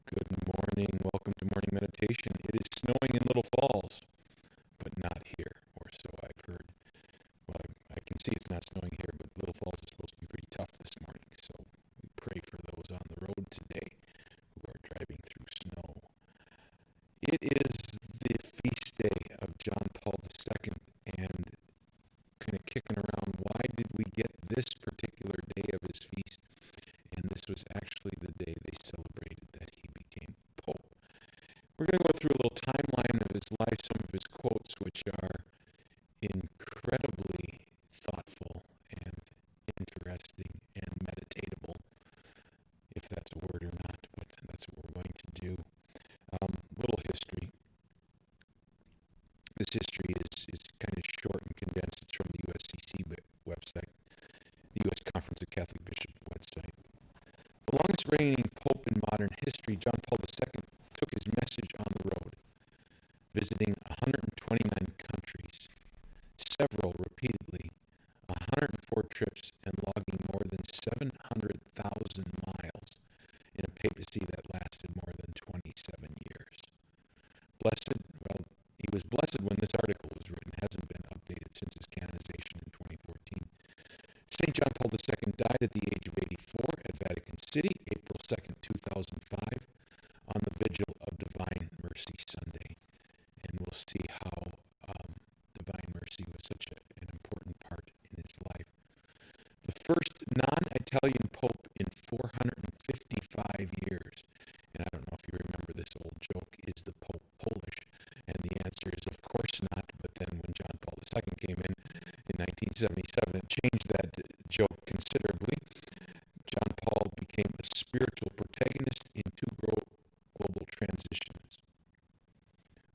Good morning. Welcome to morning meditation. It is snowing in Little Falls, but not here, or so I've heard. Well, I can see it's not snowing here, but Little Falls is supposed to be pretty tough this morning. So we pray for those on the road today who are driving through snow. It is the feast day of John Paul II, and kind of kicking around, why did we get this particular day of his feast? And this was actually the day they celebrated that he became Pope. We're going to go through a little timeline of his life, some of his quotes, which are incredibly thoughtful and interesting and meditatable, if that's a word or not, but that's what we're going to do. Little history. This history is kind of short and condensed. It's from the USCC website, the U.S. Conference of Catholic Bishops website. The longest reigning pope in modern history, John Paul II took his message on the road, visiting 129 countries, several repeatedly, 104 trips, and logging more than 700,000 miles in a papacy that lasted more than 27 years. He was blessed when this article was written. It hasn't been updated since his canonization in 2014. St. John Paul II died at the age of 84 at Vatican City, April 2nd, 2005, on the vigil of Divine Mercy Sunday. And we'll see how Divine Mercy was such an important part in his life. The first non-Italian pope in 455 years. And I don't know if you remember this old joke, is the Pope Polish? And the answer is, of course not. But then when John Paul II came in 1977, it changed that joke considerably. John Paul became a spiritual protagonist in two global transitions.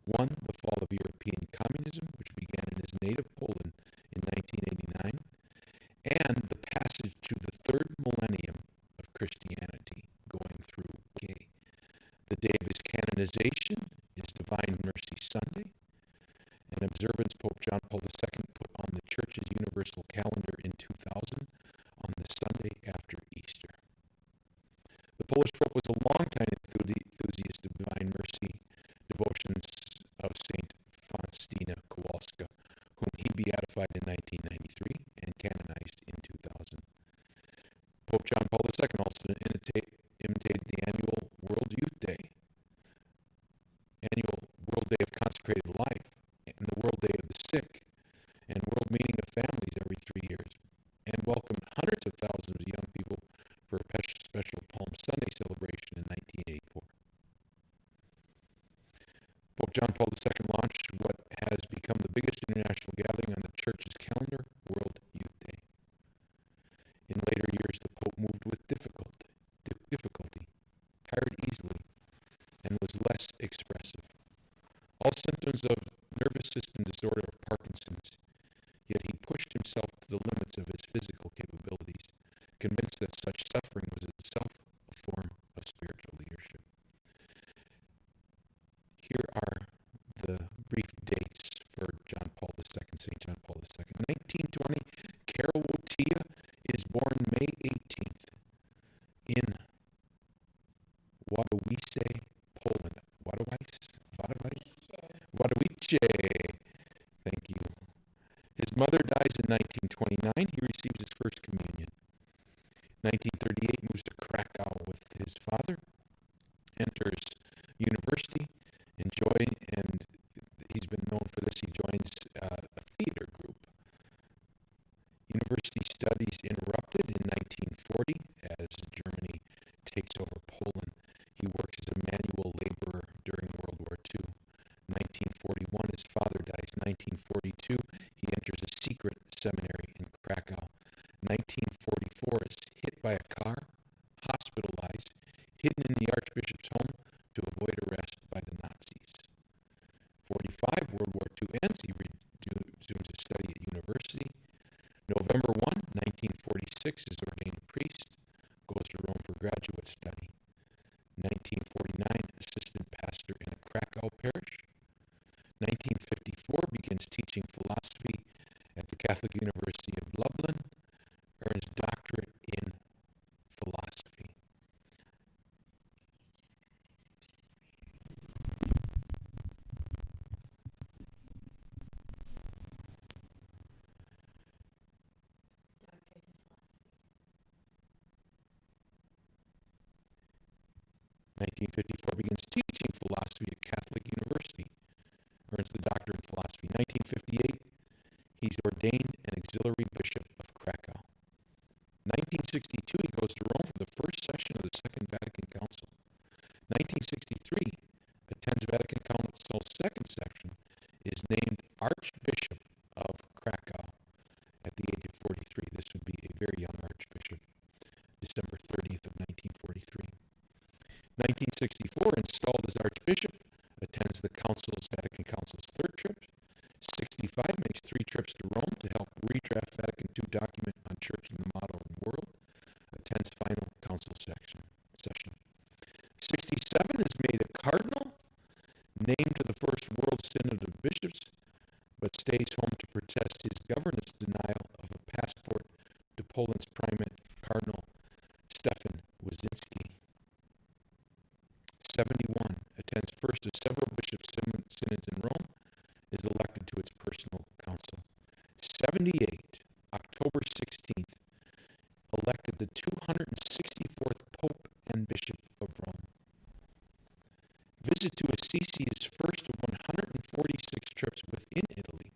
One, the fall of European communism, which began in his native Poland in 1989, and the passage to the third millennium of Christianity, going through K. The day of his canonization is Divine Mercy Sunday, an observance Pope John Paul II put on the Church's universal calendar in 2000 on the Sunday after Easter. The Polish Pope was a longtime enthusiast of Divine Mercy devotions of St. Faustina Kowalska, whom he beatified in 1993 and canonized in 2000. Pope John Paul II also imitated the annual World Youth Day, annual World Day of Consecrated Life, and the World Day of the Sick, and World Meeting of Families every 3 years, and welcomed hundreds of thousands of young people for a special Palm Sunday celebration in 1984. Pope John Paul II launched what has become the biggest international gathering on the Church's calendar, World Youth Day. In later years, the Pope moved with difficulty, tired easily, and was less expressive. All symptoms of nervous system disorder of Parkinson's, yet he pushed himself to the limits of his physical capabilities, convinced that such suffering was itself a form of spiritual leadership. Here are the brief dates for John Paul II, St. John Paul II. 1920, Karol Wojtyła is born May 18th in Wadowice, Poland. Wadowice. Thank you. His mother dies in 1929. He receives his first communion. 1938, moves to Krakow with his father, enters university, and he's been known for this, he joins a theater group. University studies interrupted in 1940 as Germany takes over Poland. He works as a manual laborer during World War II. 1941, his father dies. 1942, he enters a secret seminary in Krakow. 1944, is hit by a car, hospitalized, hidden in the Archbishop's home to avoid arrest by the Nazis. 45, World War II ends. He resumes his study at university. November 1, 1946, is ordained priest, goes to Rome for graduate study. 1949, assistant pastor in a Krakow parish. 1954, begins teaching philosophy at the Catholic University of Lublin, earns doctorate in philosophy. 1954, begins teaching philosophy at Catholic University. Earns the doctorate in philosophy. 1958, he's ordained an auxiliary bishop of Krakow. 1962, he goes to Rome for the first session of the Second Vatican Council. 1963, attends Vatican Council's second session, is named Archbishop of Krakow at the age of 43. This would be a very young archbishop, December 30th of 1943. 1964, installed as archbishop, attends the Vatican Council's third trip. 65, makes 3 trips to Rome to help redraft Vatican II document on church in the modern world. Attends final council session. 67, is made a cardinal, named to the First World Synod of Bishops, but stays home to protest his governance denial of a passport to Poland's primate, Cardinal Stefan Wyszynski. 71, attends first of several bishop synods in Rome, is elected to its personal council. 78, October 16th, elected the 264th Pope and Bishop of Rome. Visit to Assisi is first of 146 trips within Italy.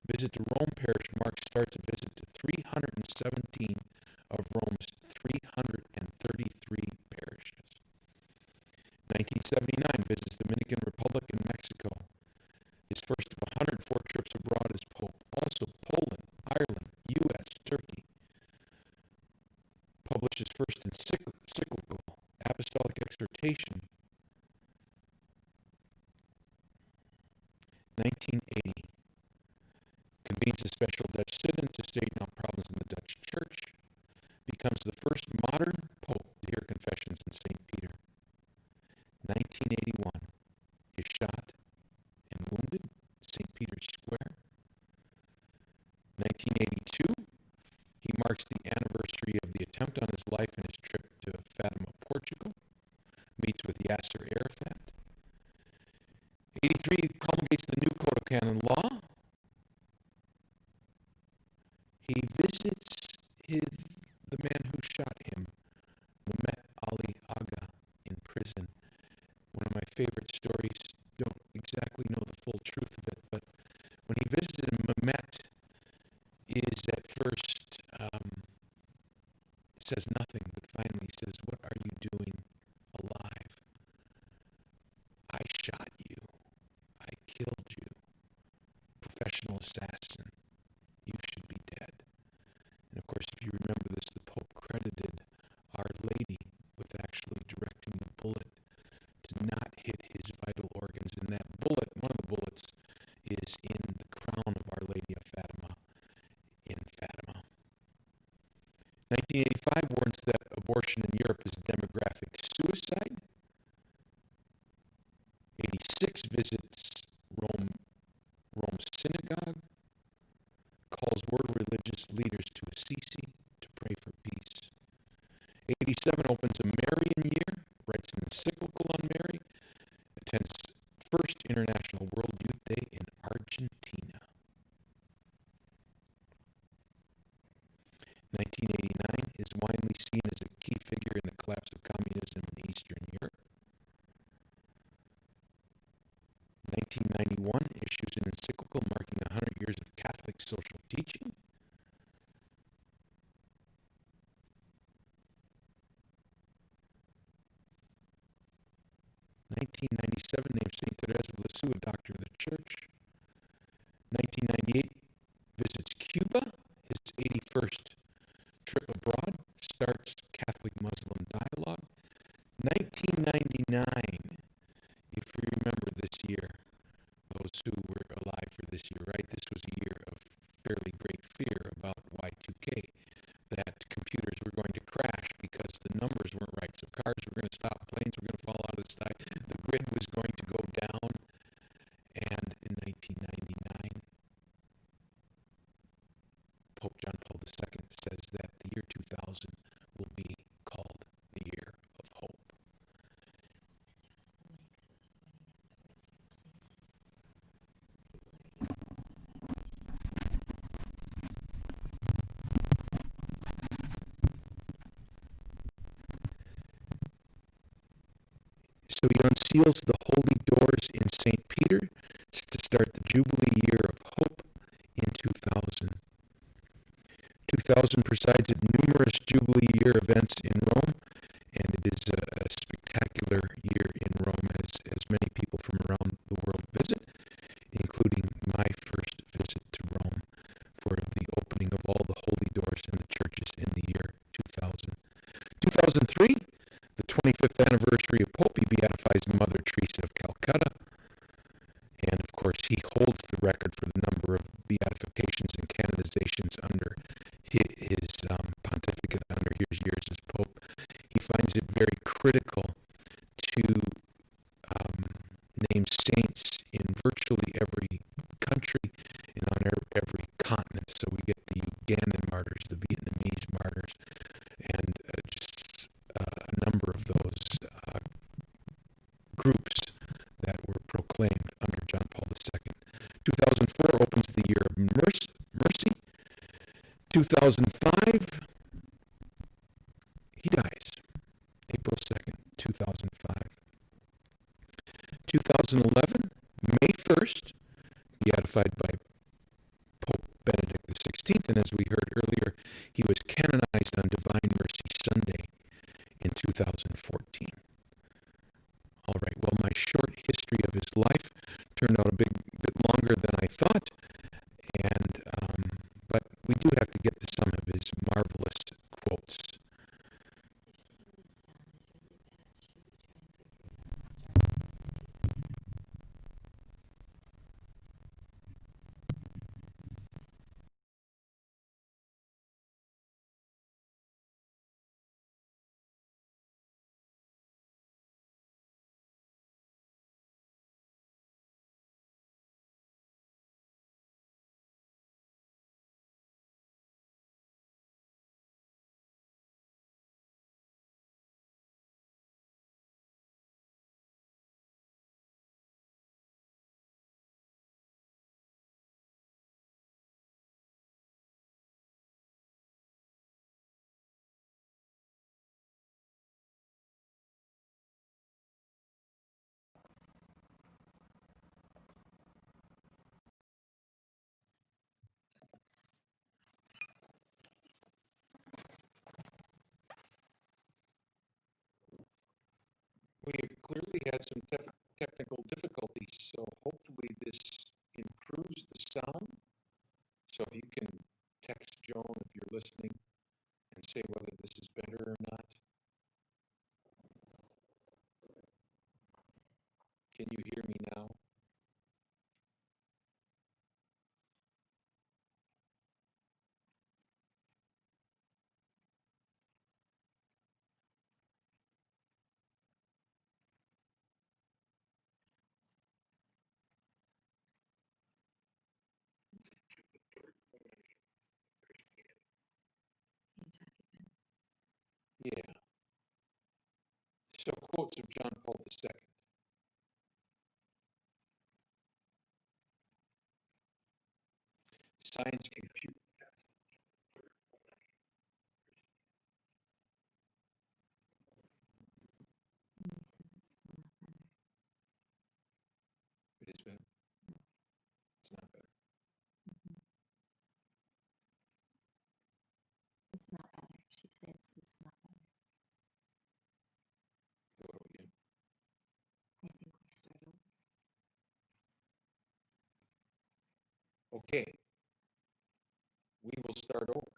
Visit to Rome parish starts a visit to 317 of Rome's 333 parishes. 1979, visits Dominican Republic and Mexico. His first of 104 trips abroad as Pope. Also Poland, Ireland, U.S., Turkey. Published his first encyclical, Apostolic Exhortation. 1980, convenes a special Dutch synod to straighten out problems in the Dutch Church. Becomes the first modern Pope to hear confessions in St. Peter. 1981, is shot and wounded, St. Peter's Square. 1982, he marks the anniversary of the attempt on his life in his trip to Fatima, Portugal. Meets with Yasser Arafat. 83, promulgates the new Code of Canon Law. He visits the man who shot him, Mehmet Ali Aga, in prison. One of my favorite stories. Don't exactly know the full truth of it, but when he visited him, Mehmet is at first says nothing, but finally says, "What are you doing alive? I shot you. I killed you. Professional assassin. You should be dead." And of course, if you remember this, the Pope credited Our Lady with actually directing the bullet to not hit his vital organs. And that bullet, one of the bullets, is in the crown of Our Lady of Fatima in Fatima. 1985 warns that abortion in Europe is demographic suicide. 86 visits Rome's synagogue, calls world religious leaders to Assisi to pray for peace. 87 opens a Marian year, writes an encyclical on Mary, attends First International World Youth Day in Argentina. 1989 is widely seen as a key figure in the collapse of communism in Eastern Europe. 1991 issues an encyclical marking 100 years of Catholic social teaching. 1997 named St. Teresa of Lisieux a doctor of the Church. 1998 visits Cuba, his 81st trip abroad, starts Catholic-Muslim dialogue. 1999, if you remember this year, those who were alive for this year, right? This was a year of fairly great fear about Y2K, that computers were going to crash because the numbers weren't right. So cars were going to stop, planes were going to fall out of the sky, the grid was going to go down. And in 1999, Pope John Paul II says that the year 2000 will be called the year of hope. seals the holy doors in St. Peter to start the Jubilee year of hope in 2000. 2000 presides at numerous Jubilee year events in Rome, and it is a spectacular year in Rome as many people from around the world visit, including my first visit to Rome for the opening of all the holy doors in the churches in the year 2000. 2003, the 25th anniversary of Pope, he beatifies Mother Teresa of Calcutta, and of course he holds the record for the number of beatifications and canonizations under his pontificate, under his years as Pope. He finds it very critical to name saints in virtually every country and on every continent. So we get the Ugandan martyrs, the Vietnamese martyrs, and just a number of those groups that were proclaimed under John Paul II. 2004 opens the year of mercy. 2005, he dies. April 2nd, 2005. 2011, May 1st, beatified by Pope Benedict XVI, and as we heard earlier, he was canonized on Divine Mercy Sunday in 2014. All right, well, my short history of his life turned out a bit longer than I thought, and but we do have to get to some of his marvelous quotes. We have clearly had some technical difficulties, so hopefully this improves the sound. So if you can text Joan if you're listening and say whether this is better or not. Can you hear me now? Yeah. So quotes of John Paul II. Science, computer. It is better. It's not better. It's not better. She says it's not better. Go again. I think we start over. Okay. We will start over.